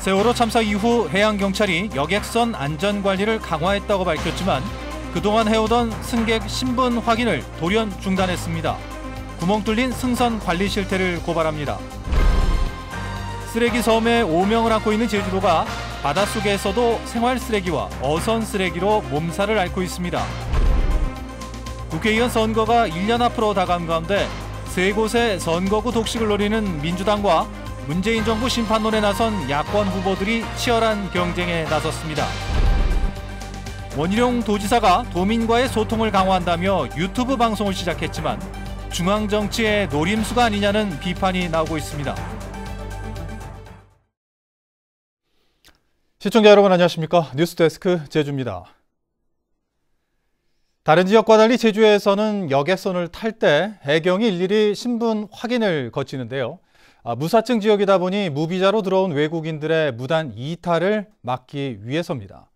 세월호 참사 이후 해양경찰이 여객선 안전관리를 강화했다고 밝혔지만 그동안 해오던 승객 신분 확인을 돌연 중단했습니다. 구멍 뚫린 승선 관리 실태를 고발합니다. 쓰레기 섬에 오명을 안고 있는 제주도가 바닷속에서도 생활 쓰레기와 어선 쓰레기로 몸살을 앓고 있습니다. 국회의원 선거가 1년 앞으로 다가온 가운데 세 곳의 선거구 독식을 노리는 민주당과 문재인 정부 심판론에 나선 야권 후보들이 치열한 경쟁에 나섰습니다. 원희룡 도지사가 도민과의 소통을 강화한다며 유튜브 방송을 시작했지만 중앙정치의 노림수가 아니냐는 비판이 나오고 있습니다. 시청자 여러분 안녕하십니까? 뉴스데스크 제주입니다. 다른 지역과 달리 제주에서는 여객선을 탈 때 해경이 일일이 신분 확인을 거치는데요. 무사증 지역이다 보니 무비자로 들어온 외국인들의 무단 이탈을 막기 위해서입니다.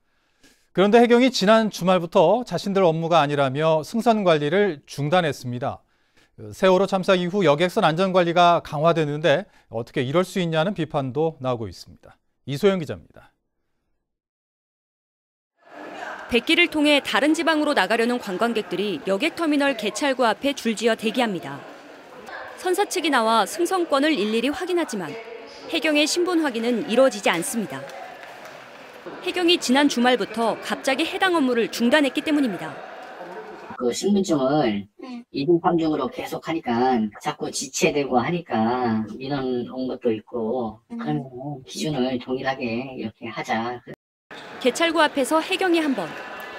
그런데 해경이 지난 주말부터 자신들 업무가 아니라며 승선 관리를 중단했습니다. 세월호 참사 이후 여객선 안전관리가 강화되는데 어떻게 이럴 수 있냐는 비판도 나오고 있습니다. 이소영 기자입니다. 백기를 통해 다른 지방으로 나가려는 관광객들이 여객터미널 개찰구 앞에 줄지어 대기합니다. 선사 측이 나와 승선권을 일일이 확인하지만 해경의 신분 확인은 이루어지지 않습니다. 해경이 지난 주말부터 갑자기 해당 업무를 중단했기 때문입니다. 그 신분증을 2중, 3중으로 계속 하니까 자꾸 지체되고 하니까 민원 온 것도 있고 그러면 기준을 동일하게 이렇게 하자. 개찰구 앞에서 해경이 한 번,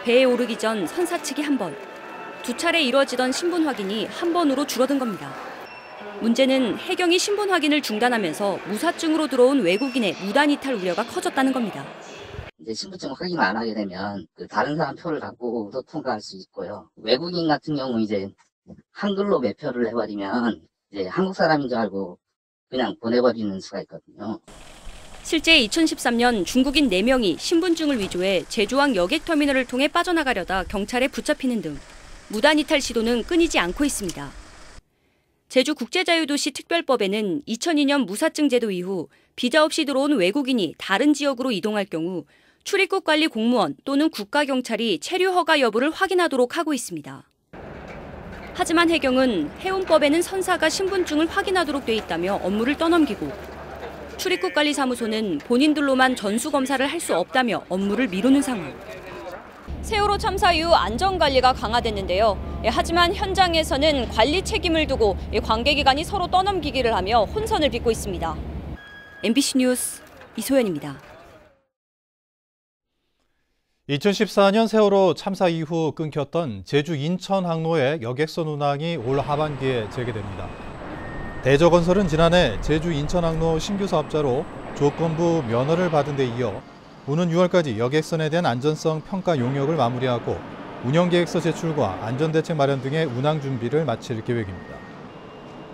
배에 오르기 전 선사 측이 한 번, 두 차례 이루어지던 신분 확인이 한 번으로 줄어든 겁니다. 문제는 해경이 신분 확인을 중단하면서 무사증으로 들어온 외국인의 무단 이탈 우려가 커졌다는 겁니다. 이제 신분증 확인 안 하게 되면 그 다른 사람 표를 갖고도 통과할 수 있고요. 외국인 같은 경우 이제 한글로 매표를 해버리면 이제 한국 사람인 줄 알고 그냥 보내버리는 수가 있거든요. 실제 2013년 중국인 4명이 신분증을 위조해 제주항 여객터미널을 통해 빠져나가려다 경찰에 붙잡히는 등 무단 이탈 시도는 끊이지 않고 있습니다. 제주국제자유도시 특별법에는 2002년 무사증 제도 이후 비자 없이 들어온 외국인이 다른 지역으로 이동할 경우 출입국 관리 공무원 또는 국가경찰이 체류 허가 여부를 확인하도록 하고 있습니다. 하지만 해경은 해운법에는 선사가 신분증을 확인하도록 돼 있다며 업무를 떠넘기고 출입국관리사무소는 본인들로만 전수검사를 할 수 없다며 업무를 미루는 상황. 세월호 참사 이후 안전관리가 강화됐는데요. 하지만 현장에서는 관리 책임을 두고 관계기관이 서로 떠넘기기를 하며 혼선을 빚고 있습니다. MBC 뉴스 이소연입니다. 2014년 세월호 참사 이후 끊겼던 제주 인천 항로의 여객선 운항이 올 하반기에 재개됩니다. 대저건설은 지난해 제주 인천 항로 신규 사업자로 조건부 면허를 받은 데 이어 오는 6월까지 여객선에 대한 안전성 평가 용역을 마무리하고 운영계획서 제출과 안전대책 마련 등의 운항 준비를 마칠 계획입니다.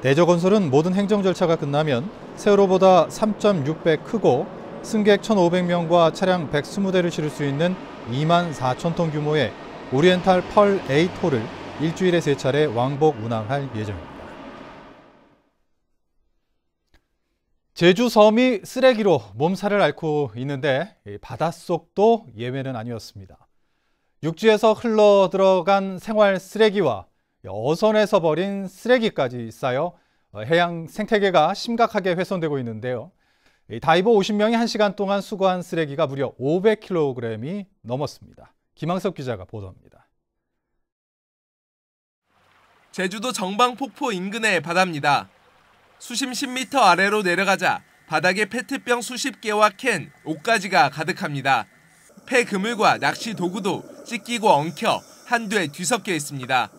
대저건설은 모든 행정 절차가 끝나면 세월호보다 3.6배 크고 승객 1,500명과 차량 120대를 실을 수 있는 24,000톤 규모의 오리엔탈 펄 A2를 일주일에 3차례 왕복 운항할 예정입니다. 제주 섬이 쓰레기로 몸살을 앓고 있는데 바닷속도 예외는 아니었습니다. 육지에서 흘러 들어간 생활 쓰레기와 어선에서 버린 쓰레기까지 쌓여 해양 생태계가 심각하게 훼손되고 있는데요. 다이버 50명이 1시간 동안 수거한 쓰레기가 무려 500kg이 넘었습니다. 김항섭 기자가 보도합니다. 제주도 정방폭포 인근의 바다입니다. 수심 10m 아래로 내려가자 바닥에 페트병 수십 개와 캔, 옷가지가 가득합니다. 폐 그물과 낚시 도구도 찢기고 엉켜 한두에 뒤섞여 있습니다.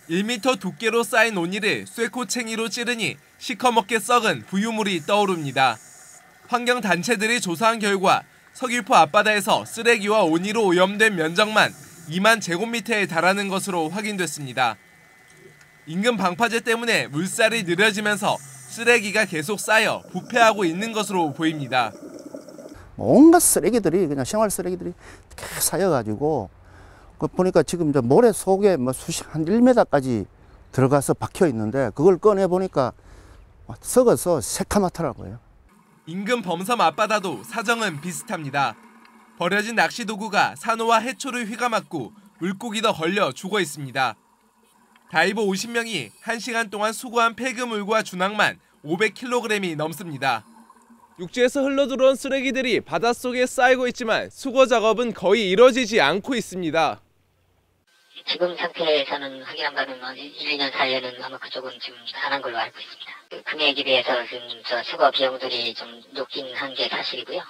1m 두께로 쌓인 오니를 쇠코챙이로 찌르니 시커멓게 썩은 부유물이 떠오릅니다. 환경단체들이 조사한 결과 서귀포 앞바다에서 쓰레기와 오니로 오염된 면적만 2만 제곱미터에 달하는 것으로 확인됐습니다. 인근 방파제 때문에 물살이 느려지면서 쓰레기가 계속 쌓여 부패하고 있는 것으로 보입니다. 온갖 쓰레기들이 그냥 생활 쓰레기들이 계속 쌓여가지고 보니까 지금 저 모래 속에 뭐 한 1m까지 들어가서 박혀 있는데 그걸 꺼내 보니까 썩어서 새카맣더라고요. 인근 범섬 앞바다도 사정은 비슷합니다. 버려진 낚시 도구가 산호와 해초를 휘감았고 물고기도 걸려 죽어 있습니다. 다이버 50명이 1시간 동안 수거한 폐기물과 준항만 500kg이 넘습니다. 육지에서 흘러들어온 쓰레기들이 바닷속에 쌓이고 있지만 수거 작업은 거의 이뤄지지 않고 있습니다. 지금 상태에서는 확인한 바는 1, 2년 사이에는 아마 그쪽은 지금 안 한 걸로 알고 있습니다. 그 금액에 비해서 지금 수거 비용들이 좀 높긴 한 게 사실이고요.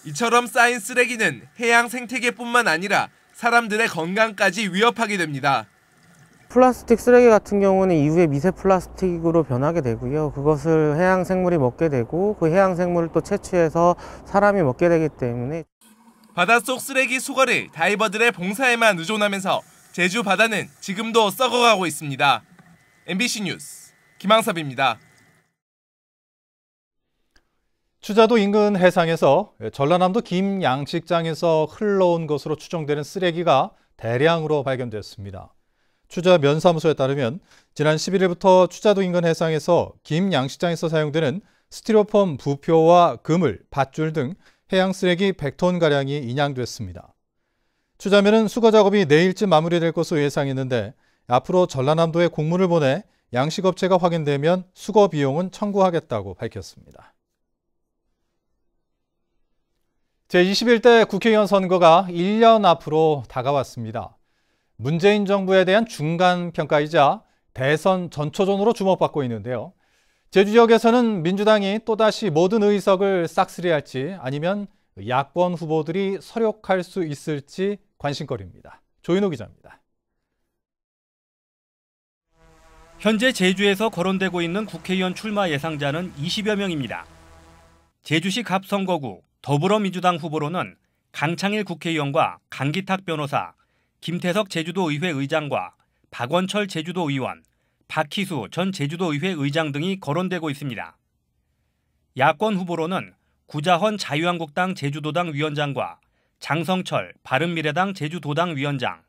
이처럼 쌓인 쓰레기는 해양 생태계뿐만 아니라 사람들의 건강까지 위협하게 됩니다. 플라스틱 쓰레기 같은 경우는 이후에 미세 플라스틱으로 변하게 되고요. 그것을 해양 생물이 먹게 되고 그 해양 생물을 또 채취해서 사람이 먹게 되기 때문에 바닷속 쓰레기 수거를 다이버들의 봉사에만 의존하면서 제주 바다는 지금도 썩어가고 있습니다. MBC 뉴스 김항섭입니다. 추자도 인근 해상에서 전라남도 김양식장에서 흘러온 것으로 추정되는 쓰레기가 대량으로 발견됐습니다. 추자 면사무소에 따르면 지난 11일부터 추자도 인근 해상에서 김양식장에서 사용되는 스티로폼 부표와 그물, 밧줄 등 해양 쓰레기 100톤가량이 인양됐습니다. 추자면은 수거 작업이 내일쯤 마무리될 것으로 예상했는데 앞으로 전라남도에 공문을 보내 양식업체가 확인되면 수거 비용은 청구하겠다고 밝혔습니다. 제21대 국회의원 선거가 1년 앞으로 다가왔습니다. 문재인 정부에 대한 중간평가이자 대선 전초전으로 주목받고 있는데요. 제주 지역에서는 민주당이 또다시 모든 의석을 싹쓸이할지 아니면 야권 후보들이 서력할 수 있을지 관심거리입니다. 조인호 기자입니다. 현재 제주에서 거론되고 있는 국회의원 출마 예상자는 20여 명입니다. 제주시 갑선거구 더불어민주당 후보로는 강창일 국회의원과 강기탁 변호사, 김태석 제주도의회 의장과 박원철 제주도의원, 박희수 전 제주도의회 의장 등이 거론되고 있습니다. 야권 후보로는 구자헌 자유한국당 제주도당 위원장과 장성철 바른미래당 제주도당 위원장,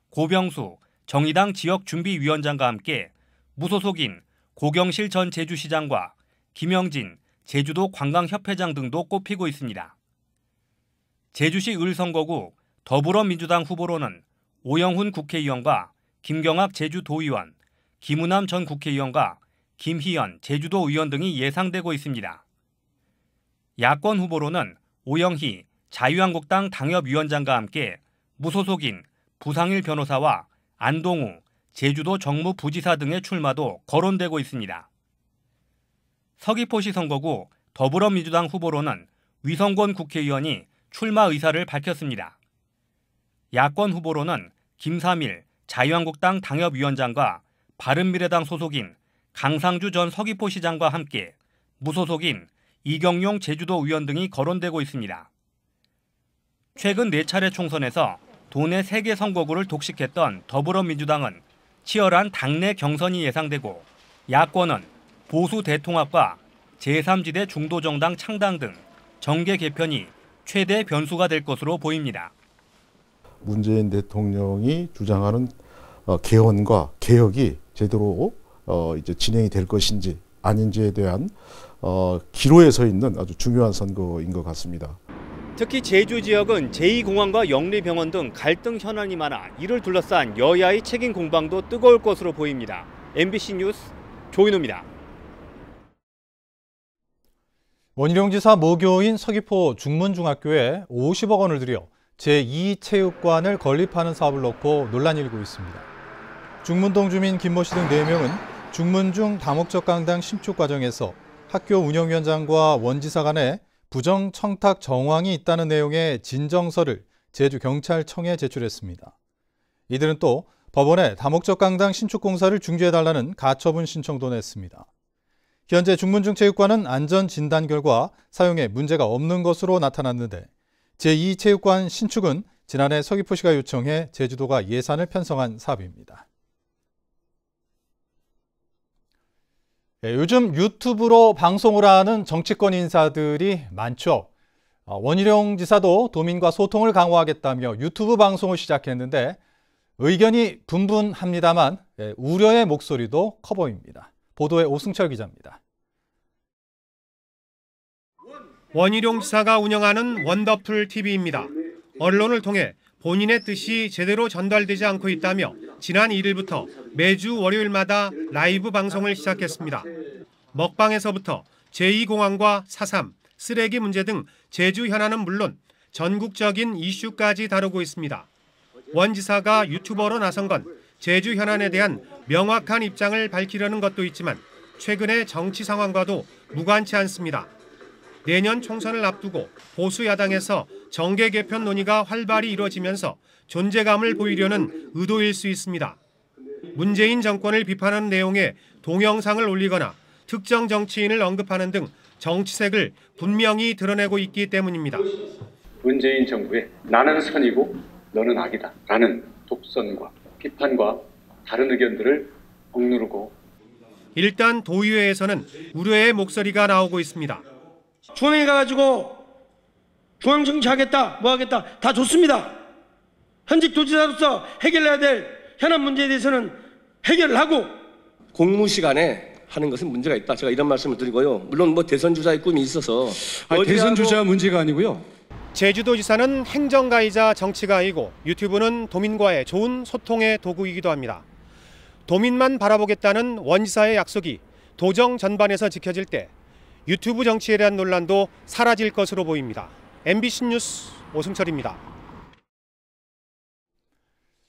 고병수 정의당 지역준비위원장과 함께 무소속인 고경실 전 제주시장과 김영진 제주도 관광협회장 등도 꼽히고 있습니다. 제주시 을선거구 더불어민주당 후보로는 오영훈 국회의원과 김경학 제주도의원, 김우남 전 국회의원과 김희연 제주도 의원 등이 예상되고 있습니다. 야권 후보로는 오영희 자유한국당 당협위원장과 함께 무소속인 부상일 변호사와 안동우 제주도 정무부지사 등의 출마도 거론되고 있습니다. 서귀포시 선거구 더불어민주당 후보로는 위성권 국회의원이 출마 의사를 밝혔습니다. 야권 후보로는 김삼일 자유한국당 당협위원장과 바른미래당 소속인 강상주 전 서귀포시장과 함께 무소속인 이경용 제주도 의원 등이 거론되고 있습니다. 최근 4차례 총선에서 도내 3개 선거구를 독식했던 더불어민주당은 치열한 당내 경선이 예상되고 야권은 보수 대통합과 제3지대 중도정당 창당 등 정계 개편이 최대 변수가 될 것으로 보입니다. 문재인 대통령이 주장하는 개헌과 개혁이 제대로 이제 진행이 될 것인지 아닌지에 대한 기로에 서 있는 아주 중요한 선거인 것 같습니다. 특히 제주 지역은 제2공항과 영리병원 등 갈등 현안이 많아 이를 둘러싼 여야의 책임 공방도 뜨거울 것으로 보입니다. MBC 뉴스 조인호입니다. 원희룡 지사 모교인 서귀포 중문중학교에 50억 원을 들여 제2체육관을 건립하는 사업을 놓고 논란이 일고 있습니다. 중문동 주민 김모 씨 등 4명은 중문중 다목적 강당 신축 과정에서 학교 운영위원장과 원지사 간에 부정 청탁 정황이 있다는 내용의 진정서를 제주경찰청에 제출했습니다. 이들은 또 법원에 다목적 강당 신축 공사를 중지해달라는 가처분 신청도 냈습니다. 현재 중문중 체육관은 안전 진단 결과 사용에 문제가 없는 것으로 나타났는데 제2체육관 신축은 지난해 서귀포시가 요청해 제주도가 예산을 편성한 사업입니다. 요즘 유튜브로 방송을 하는 정치권 인사들이 많죠. 원희룡 지사도 도민과 소통을 강화하겠다며 유튜브 방송을 시작했는데 의견이 분분합니다만 우려의 목소리도 커 보입니다. 보도에 오승철 기자입니다. 원희룡 지사가 운영하는 원더풀 TV입니다. 언론을 통해 본인의 뜻이 제대로 전달되지 않고 있다며 지난 1일부터 매주 월요일마다 라이브 방송을 시작했습니다. 먹방에서부터 제2공항과 4.3, 쓰레기 문제 등 제주 현안은 물론 전국적인 이슈까지 다루고 있습니다. 원 지사가 유튜버로 나선 건 제주 현안에 대한 명확한 입장을 밝히려는 것도 있지만 최근의 정치 상황과도 무관치 않습니다. 내년 총선을 앞두고 보수 야당에서 정계 개편 논의가 활발히 이루어지면서 존재감을 보이려는 의도일 수 있습니다. 문재인 정권을 비판하는 내용의 동영상을 올리거나 특정 정치인을 언급하는 등 정치색을 분명히 드러내고 있기 때문입니다. 문재인 정부의 나는 선이고 너는 악이다 라는 독선과 비판과 다른 의견들을 억누르고 일단 도의회에서는 우려의 목소리가 나오고 있습니다. 중앙에 가가지고 중앙정치하겠다 뭐 하겠다 다 좋습니다. 현직 도지사로서 해결해야 될 현안 문제에 대해서는 해결을 하고 공무 시간에 하는 것은 문제가 있다. 제가 이런 말씀을 드리고요. 물론 뭐 대선 주자의 꿈이 있어서 대선 주자 문제가 아니고요. 제주도지사는 행정가이자 정치가이고 유튜브는 도민과의 좋은 소통의 도구이기도 합니다. 도민만 바라보겠다는 원 지사의 약속이 도정 전반에서 지켜질 때 유튜브 정치에 대한 논란도 사라질 것으로 보입니다. MBC 뉴스 오승철입니다.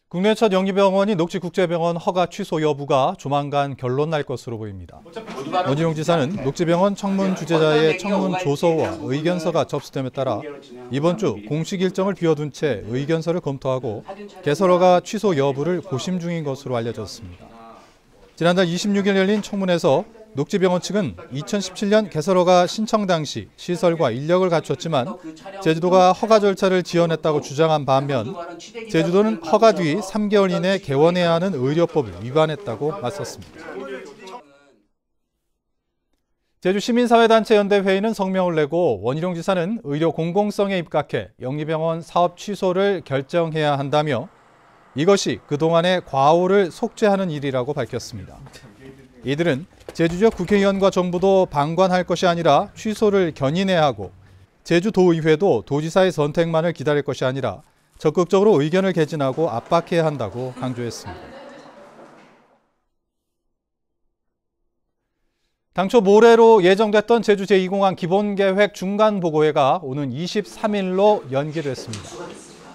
국내 첫 영리병원인 녹지국제병원 허가 취소 여부가 조만간 결론 날 것으로 보입니다. 원희룡 지사는 녹지병원 청문 주재자의 청문 조서와 의견서가 접수됨에 따라 이번 주 공식 일정을 비워둔 채 의견서를 검토하고 개설 허가 취소 여부를 고심 중인 것으로 알려졌습니다. 지난달 26일 열린 청문회에서 녹지병원 측은 2017년 개설 허가 신청 당시 시설과 인력을 갖췄지만 제주도가 허가 절차를 지연했다고 주장한 반면 제주도는 허가 뒤 3개월 이내 개원해야 하는 의료법을 위반했다고 맞섰습니다. 제주시민사회단체연대회의는 성명을 내고 원희룡 지사는 의료 공공성에 입각해 영리병원 사업 취소를 결정해야 한다며 이것이 그동안의 과오를 속죄하는 일이라고 밝혔습니다. 이들은 제주 지역 국회의원과 정부도 방관할 것이 아니라 취소를 견인해야 하고 제주도의회도 도지사의 선택만을 기다릴 것이 아니라 적극적으로 의견을 개진하고 압박해야 한다고 강조했습니다. 당초 모레로 예정됐던 제주 제2공항 기본계획 중간보고회가 오는 23일로 연기됐습니다.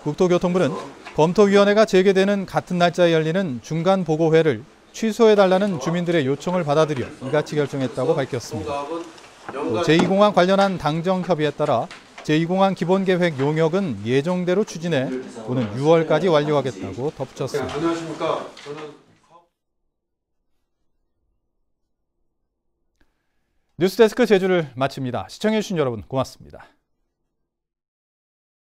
국토교통부는 검토위원회가 재개되는 같은 날짜에 열리는 중간보고회를 취소해달라는 주민들의 요청을 받아들여 이같이 결정했다고 밝혔습니다. 또 제2공항 관련한 당정협의에 따라 제2공항 기본계획 용역은 예정대로 추진해 오는 6월까지 완료하겠다고 덧붙였습니다. 뉴스데스크 제주를 마칩니다. 시청해주신 여러분 고맙습니다.